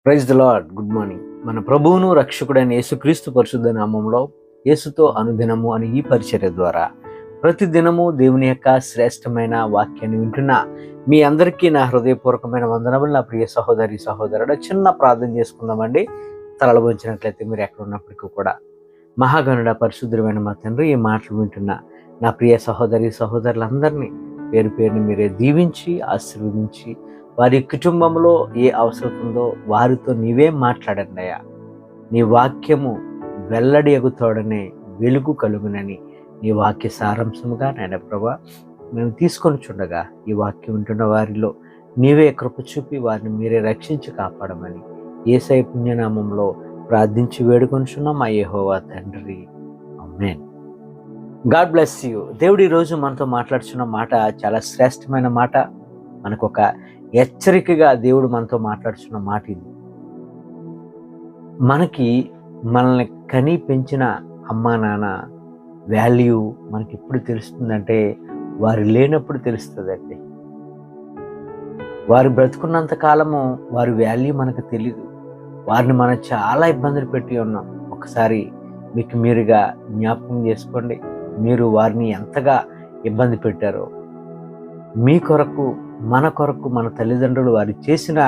Praise the lord. Good morning. మన ప్రభువును రక్షకుడైన యేసుక్రీస్తు పరిశుద్ధ నామంలో యేసుతో అనుదినము అని ఈ పరిచర్య ద్వారా ప్రతి దినము దేవుని యొక్క శ్రేష్టమైన వాక్యాన్ని వింటున్న మీ అందరికీ నా హృదయపూర్వకమైన వందనములు. నా ప్రియ సహోదరి సహోదరుడు, చిన్న ప్రార్థన చేసుకుందామండి. తలలు వంచినట్లయితే మీరు ఎక్కడ ఉన్నప్పటికీ కూడా మహాగణుడ పరిశుద్ధమైన మా తండ్రి, ఈ మాటలు వింటున్న నా ప్రియ సహోదరి సహోదరులందరినీ పేరు పేరుని మీరే దీవించి ఆశీర్వదించి వారి కుటుంబంలో ఏ అవసరం ఉందో వారితో నీవే మాట్లాడండి అయ్యా. నీ వాక్యము వెల్లడి ఎగుతోడనే వెలుగు కలుగునని నీ వాక్య సారాంశముగా నాయన ప్రభా మేము తీసుకొని చుండగా ఈ వాక్యం వింటున్న వారిలో నీవే కృప చూపి వారిని మీరే రక్షించి కాపాడమని యేసయ్య పుణ్యనామంలో ప్రార్థించి వేడుకొనిచున్నాం మా యెహోవా తండ్రి. ఆమేన్. God bless you. దేవుడు ఈరోజు మనతో మాట్లాడుతున్న మాట చాలా శ్రేష్టమైన మాట. మనకు ఒక హెచ్చరికగా దేవుడు మనతో మాట్లాడుతున్న మాట ఇది. మనల్ని కని పెంచిన అమ్మా నాన్న వాల్యూ మనకి ఎప్పుడు తెలుస్తుందంటే వారు లేనప్పుడు తెలుస్తుందండి. వారు బ్రతుకున్నంత కాలము వారి వాల్యూ మనకు తెలీదు. వారిని మనం చాలా ఇబ్బందులు పెట్టి ఉన్నాం. ఒకసారి మీకు మీరుగా జ్ఞాపకం చేసుకోండి, మీరు వారిని ఎంతగా ఇబ్బంది పెట్టారో. మీ కొరకు మన కొరకు మన తల్లిదండ్రులు వారు చేసిన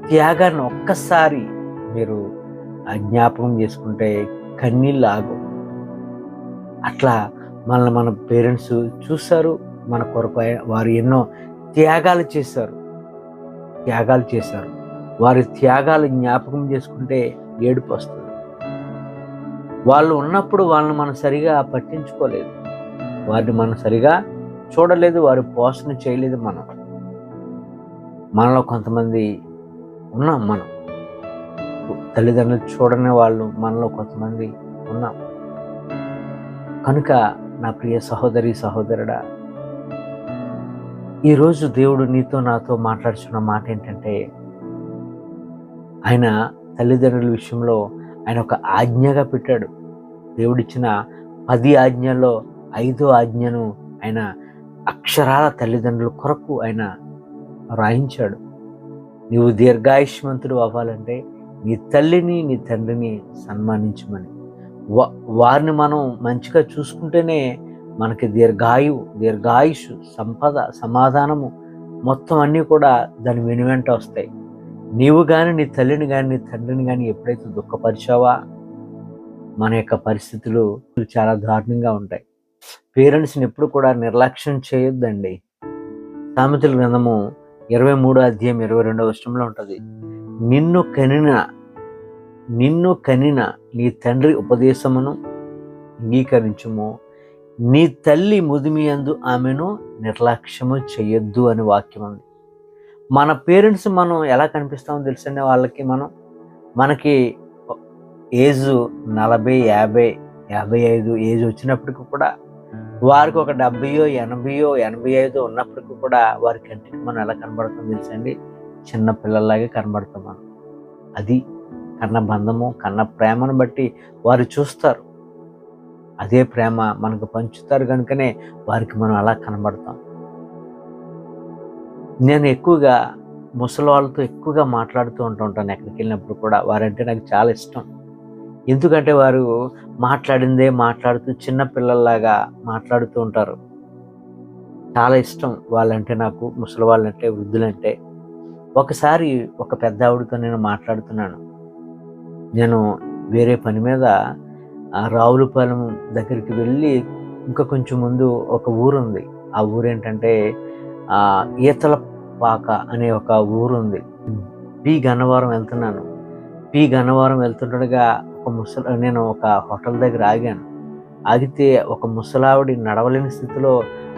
త్యాగాన్ని ఒక్కసారి మీరు జ్ఞాపకం చేసుకుంటే కన్నీళ్ళు ఆగు. అట్లా మన పేరెంట్స్ చూశారు, మన కొరకు వారు ఎన్నో త్యాగాలు చేశారు. వారి త్యాగాలు జ్ఞాపకం చేసుకుంటే ఏడుపు వస్తుంది. వాళ్ళు ఉన్నప్పుడు వాళ్ళని మనం సరిగా పట్టించుకోలేదు, వారిని మనం సరిగా చూడలేదు, వారి పోషణ చేయలేదు. మనలో కొంతమంది ఉన్నాం, మనం తల్లిదండ్రులు చూడని వాళ్ళు మనలో కొంతమంది ఉన్నాం. కనుక నా ప్రియ సహోదరి సహోదరుడా, ఈరోజు దేవుడు నీతో నాతో మాట్లాడుతున్న మాట ఏంటంటే, ఆయన తల్లిదండ్రుల విషయంలో ఆయన ఒక ఆజ్ఞగా పెట్టాడు. దేవుడిచ్చిన 10 ఆజ్ఞల్లో 5వ ఆజ్ఞను ఆయన అక్షరాల తల్లిదండ్రుల కొరకు ఆయన రాయించాడు. నీవు దీర్ఘాయుష్మంతుడు అవ్వాలంటే నీ తల్లిని నీ తండ్రిని సన్మానించమని. వారిని మనం మంచిగా చూసుకుంటేనే మనకి దీర్ఘాయుష్, సంపద, సమాధానము మొత్తం అన్నీ కూడా దాని వెనువెంట వస్తాయి. నీవు కానీ నీ తల్లిని కానీ నీ తండ్రిని కానీ ఎప్పుడైతే దుఃఖపరిచావా, మన యొక్క పరిస్థితులు చాలా దారుణంగా ఉంటాయి. పేరెంట్స్ని ఎప్పుడు కూడా నిర్లక్ష్యం చేయొద్దండి. సామెతల గ్రంథము 23వ అధ్యాయం 22వ వచనంలో ఉంటుంది, నిన్ను కనిన నీ తండ్రి ఉపదేశమును అంగీకరించుము, నీ తల్లి ముదిమియందు ఆమెను నిర్లక్ష్యము చేయొద్దు అని వాక్యం ఉంది. మన పేరెంట్స్ మనం ఎలా కనిపిస్తామో తెలుసండి. మనకి ఏజ్ 40, 50, 55 ఏజ్ వచ్చినప్పటికీ కూడా, వారికి ఒక 70, 80, 85 ఉన్నప్పటికీ కూడా వారి కంటికి మనం ఎలా కనబడుతుందో తెలుసండి. చిన్న పిల్లల్లాగే కనబడతాం మనం. అది కన్న బంధము, కన్న ప్రేమను బట్టి వారు చూస్తారు. అదే ప్రేమ మనకు పంచుతారు కనుకనే వారికి మనం అలా కనబడతాం. నేను ఎక్కువగా ముసలి వాళ్ళతో ఎక్కువగా మాట్లాడుతూ ఉంటాను. ఎక్కడికి వెళ్ళినప్పుడు కూడా వారంటే నాకు చాలా ఇష్టం. ఎందుకంటే వారు మాట్లాడిందే మాట్లాడుతూ చిన్న పిల్లల్లాగా మాట్లాడుతూ ఉంటారు. చాలా ఇష్టం వాళ్ళంటే నాకు, ముసలి వాళ్ళంటే, వృద్ధులంటే. ఒకసారి ఒక పెద్ద ఆవిడతో నేను మాట్లాడుతున్నాను. నేను వేరే పని మీద రావులపాలెం దగ్గరికి వెళ్ళి ఇంకా కొంచెం ముందు ఒక ఊరుంది. ఆ ఊరేంటంటే ఈతలపాక అనే ఒక ఊరుంది. పి గన్నవరం వెళ్తున్నాను. గన్నవరం వెళ్తుండగా నేను ఒక హోటల్ దగ్గర ఆగాను. ఆగితే ఒక ముసలావిడి నడవలేని స్థితిలో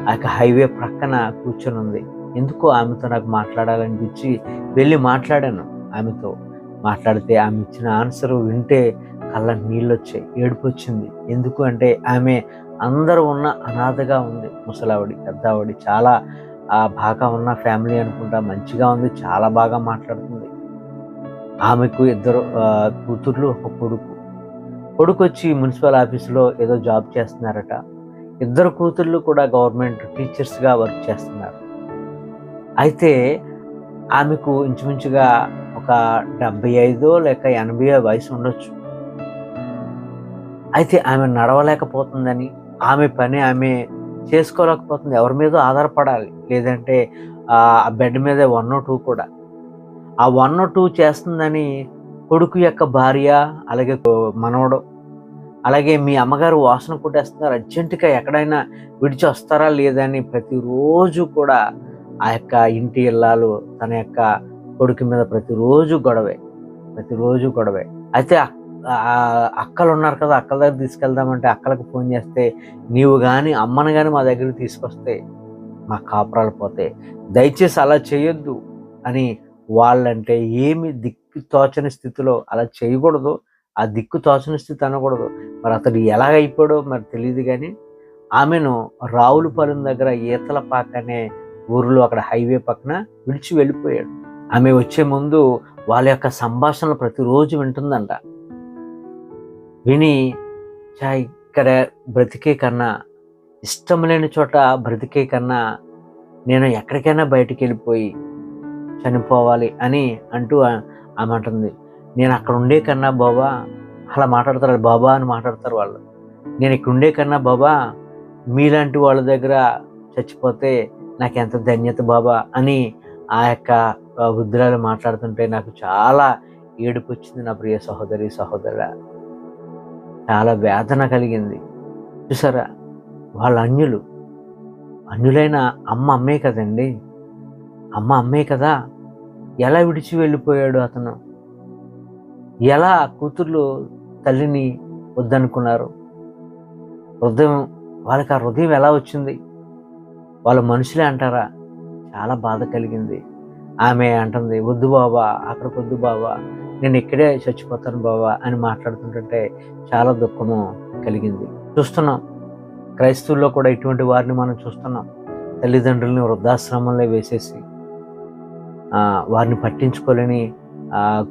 ఆ యొక్క హైవే ప్రక్కన కూర్చొని ఉంది. ఎందుకో ఆమెతో నాకు మాట్లాడాలనిపించి వెళ్ళి మాట్లాడాను. ఆమెతో మాట్లాడితే ఆమె ఇచ్చిన ఆన్సర్ వింటే కళ్ళ నీళ్ళు వచ్చాయి, ఏడుపు వచ్చింది. ఎందుకు అంటే ఆమె అందరూ ఉన్న అనాథగా ఉంది. ముసలావిడి, పెద్దావిడి, చాలా బాగా ఉన్న ఫ్యామిలీ అనుకుంటా, మంచిగా ఉంది, చాలా బాగా మాట్లాడుతుంది. ఆమెకు 2 కూతుర్లు, ఒక కొడుకు వచ్చి మున్సిపల్ ఆఫీసులో ఏదో జాబ్ చేస్తున్నారట. 2 కూతుర్లు కూడా గవర్నమెంట్ టీచర్స్గా వర్క్ చేస్తున్నారు. అయితే ఆమెకు ఇంచుమించుగా ఒక ఒక 75 లేక 80 వయసు ఉండొచ్చు. అయితే ఆమె నడవలేకపోతుందని, ఆమె పని ఆమె చేసుకోలేకపోతుంది. ఎవరి మీదో ఆధారపడాలి. లేదంటే ఆ బెడ్ మీద 1 or 2 కూడా. ఆ 1 or 2 చేస్తుందని కొడుకు యొక్క భార్య, అలాగే మనవడు, అలాగే మీ అమ్మగారు వాసన కొట్టేస్తున్నారు, అర్జెంటుగా ఎక్కడైనా విడిచి వస్తారా లేదా అని ప్రతిరోజు కూడా ఆ యొక్క ఇంటి ఇల్లాలు తన యొక్క కొడుకు మీద ప్రతిరోజు గొడవే. అయితే అక్కలు ఉన్నారు కదా, అక్కల దగ్గర తీసుకెళ్దామంటే అక్కలకు ఫోన్ చేస్తే, నీవు కానీ అమ్మను కానీ మా దగ్గరికి తీసుకొస్తే మా కాపురాలు పోతాయి, దయచేసి అలా చేయొద్దు అని వాళ్ళంటే ఏమి దిక్కు తోచని స్థితిలో అలా చేయకూడదు. ఆ దిక్కు తోచని స్థితి అనకూడదు. మరి అతడు ఎలాగైపోయాడో మరి తెలియదు కానీ ఆమెను రావులపాలెం దగ్గర ఈతలపాక అనే ఊరిలో అక్కడ హైవే పక్కన విడిచి వెళ్ళిపోయాడు. ఆమె వచ్చే ముందు వాళ్ళ యొక్క సంభాషణలు ప్రతిరోజు వింటుందంట. విని ఇక్కడ బ్రతికే కన్నా, ఇష్టం లేని చోట బ్రతికే కన్నా నేను ఎక్కడికైనా బయటికి వెళ్ళిపోయి చనిపోవాలి అని అంటూ ఆమె అంటుంది, నేను అక్కడ ఉండే కన్నా బాబా, అలా మాట్లాడతారు, బాబా అని మాట్లాడతారు వాళ్ళు, నేను ఇక్కడ ఉండే కన్నా బాబా మీలాంటి వాళ్ళ దగ్గర చచ్చిపోతే నాకు ఎంత ధన్యత బాబా అని ఆ యొక్క వృద్ధురాలు మాట్లాడుతుంటే నాకు చాలా ఏడుపు వచ్చింది. నా ప్రియ సహోదరుడా, చాలా వేదన కలిగింది. చూసారా, వాళ్ళ అన్యులైన అమ్మే కదండి, అమ్మే కదా. ఎలా విడిచి వెళ్ళిపోయాడు అతను? ఎలా కూతుర్లు తల్లిని వద్దనుకున్నారు? వాళ్ళకి ఆ హృదయం ఎలా వచ్చింది? వాళ్ళ మనుషులే అంటారా? చాలా బాధ కలిగింది. ఆమె అంటుంది, వద్దు బాబా, అక్కడికి వద్దు బాబా, నేను ఇక్కడే చచ్చిపోతాను బాబా అని మాట్లాడుతుంటే చాలా దుఃఖము కలిగింది. చూస్తున్నాం, క్రైస్తవుల్లో కూడా ఇటువంటి వారిని మనం చూస్తున్నాం. తల్లిదండ్రులని వృద్ధాశ్రమంలో వేసేసి వారిని పట్టించుకోలేని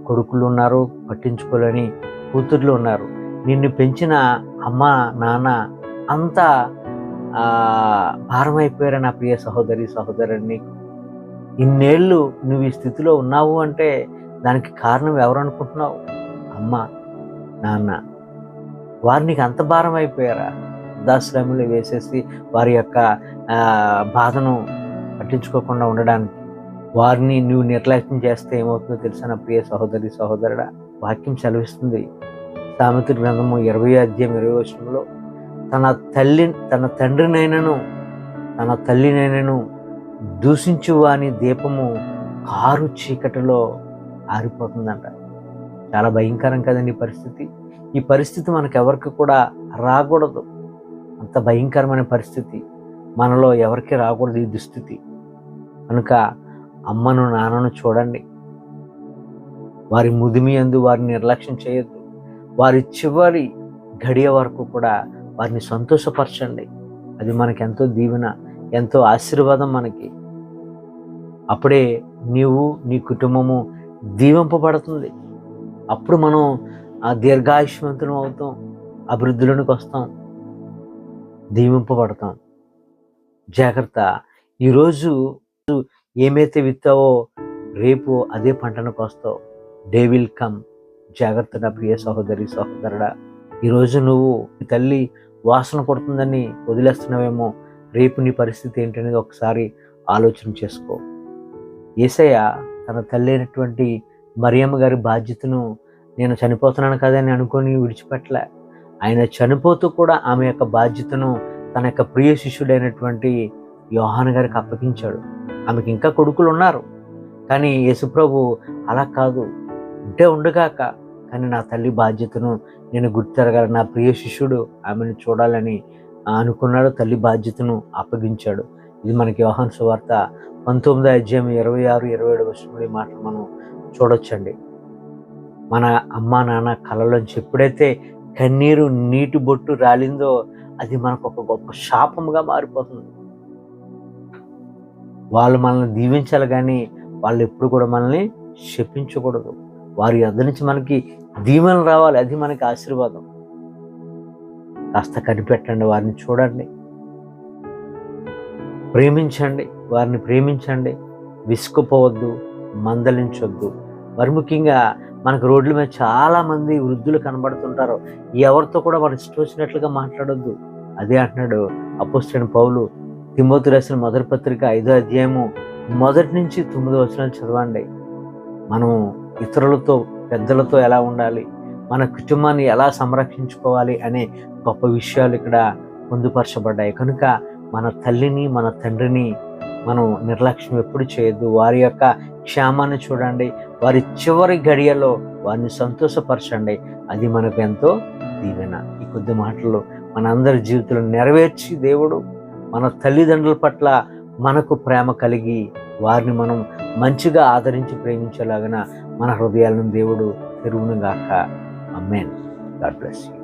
కొడుకులు ఉన్నారు, పట్టించుకోలేని కూతుర్లు ఉన్నారు. నిన్ను పెంచిన అమ్మ నాన్న అంతా భారమైపోయారు. నా ప్రియ సహోదరుని, ఇన్నేళ్ళు నువ్వు ఈ స్థితిలో ఉన్నావు అంటే దానికి కారణం ఎవరు అనుకుంటున్నావు? అమ్మ నాన్న. వారు నీకు అంత భారం అయిపోయారా? వృద్ధాశ్రమంలో వేసేసి వారి యొక్క బాధను పట్టించుకోకుండా ఉండడానికి వారిని నువ్వు నిర్లక్ష్యం చేస్తే ఏమవుతుందో తెలుసా నా ప్రియ సహోదరుడా? వాక్యం సెలవిస్తుంది, సామెతల గ్రంథము 20:20 తన తల్లినైనను దూషించు వాని దీపము కారు చీకటిలో ఆరిపోతుందంట. చాలా భయంకరం కదండి ఈ పరిస్థితి మనకెవరికి కూడా రాకూడదు. అంత భయంకరమైన పరిస్థితి మనలో ఎవరికి రాకూడదు ఈ దుస్థితి. కనుక అమ్మను నాన్నను చూడండి, వారి ముదిమి యందు వారిని నిర్లక్ష్యం చేయొద్దు. వారి చివరి గడియ వరకు కూడా వారిని సంతోషపరచండి. అది మనకి ఎంతో దీవెన, ఎంతో ఆశీర్వాదం మనకి. అప్పుడే నీవు నీ కుటుంబము దీవింపబడుతుంది. అప్పుడు మనం దీర్ఘాయుష్మంతులం అవుతాం, అభివృద్ధిలోనికి వస్తాం, దీవింపబడతాం. జాగ్రత్త, ఈరోజు ఏమైతే విత్తావో రేపు అదే పంటను కోస్తావు. Day will come. జాగ్రత్త నా ప్రియ సహోదరుడా. ఈరోజు నువ్వు నీ తల్లి వాసన కొడుతుందని వదిలేస్తున్నావేమో, రేపు నీ పరిస్థితి ఏంటనేది ఒకసారి ఆలోచన చేసుకో. యేసయ్య తన తల్లి అయినటువంటి మరియమ్మ గారి బాధ్యతను నేను చనిపోతున్నాను కదని అనుకొని విడిచిపెట్టలే. ఆయన చనిపోతూ కూడా ఆమె యొక్క బాధ్యతను తన యొక్క ప్రియ శిష్యుడైనటువంటి యోహాను గారికి అప్పగించాడు. ఆమెకి ఇంకా కొడుకులు ఉన్నారు, కానీ యేసుప్రభు అలా కాదు, ఉండగాక కానీ నా తల్లి బాధ్యతను నేను గుర్తెరగాల, నా ప్రియ శిష్యుడు ఆమెను చూడాలని అనుకున్నాడు, తల్లి బాధ్యతను అప్పగించాడు. ఇది మనకి యోహాను సువార్త 19:26-27 మాటలు మనం చూడొచ్చండి. మన అమ్మా నాన్న కళ్ళలోంచి ఎప్పుడైతే కన్నీరు నీటి బొట్టు రాలిందో అది మనకు ఒక గొప్ప శాపముగా మారిపోతుంది. వాళ్ళు మనల్ని దీవించాలి కానీ వాళ్ళు ఎప్పుడు కూడా మనల్ని శపించకూడదు. వారి వద్ద నుంచి మనకి దీవెనలు రావాలి, అది మనకి ఆశీర్వాదం. కాస్త కనిపెట్టండి, వారిని చూడండి, ప్రేమించండి, వారిని ప్రేమించండి, విసుకుపోవద్దు, మందలించొద్దు. మరి ముఖ్యంగా మనకు రోడ్ల మీద చాలామంది వృద్ధులు కనబడుతుంటారు. ఎవరితో కూడా వాళ్ళు ఇష్టం వచ్చినట్లుగా మాట్లాడొద్దు. అదే అంటున్నాడు అపోస్తలుడైన పౌలు. తిమోతి రాసిన మొదటి పత్రిక 5వ అధ్యాయము 1 నుంచి 9 వచనాలు చదవండి. మనం ఇతరులతో, పెద్దలతో ఎలా ఉండాలి, మన కుటుంబాన్ని ఎలా సంరక్షించుకోవాలి అనే గొప్ప విషయాలు ఇక్కడ పొందుపరచబడ్డాయి. కనుక మన తల్లిని, మన తండ్రిని మనం నిర్లక్ష్యం ఎప్పుడు చేయొద్దు. వారి యొక్క క్షేమాన్ని చూడండి, వారి చివరి గడియలో వారిని సంతోషపరచండి. అది మనకు ఎంతో దీవెన. ఈ కొద్ది మాటలు మనందరి జీవితంలో నెరవేర్చి దేవుడు మన తల్లిదండ్రుల పట్ల మనకు ప్రేమ కలిగి వారిని మనం మంచిగా ఆదరించి ప్రేమించేలాగా మన హృదయాలను దేవుడు తెరువును గాక. ఆమేన్. God bless you.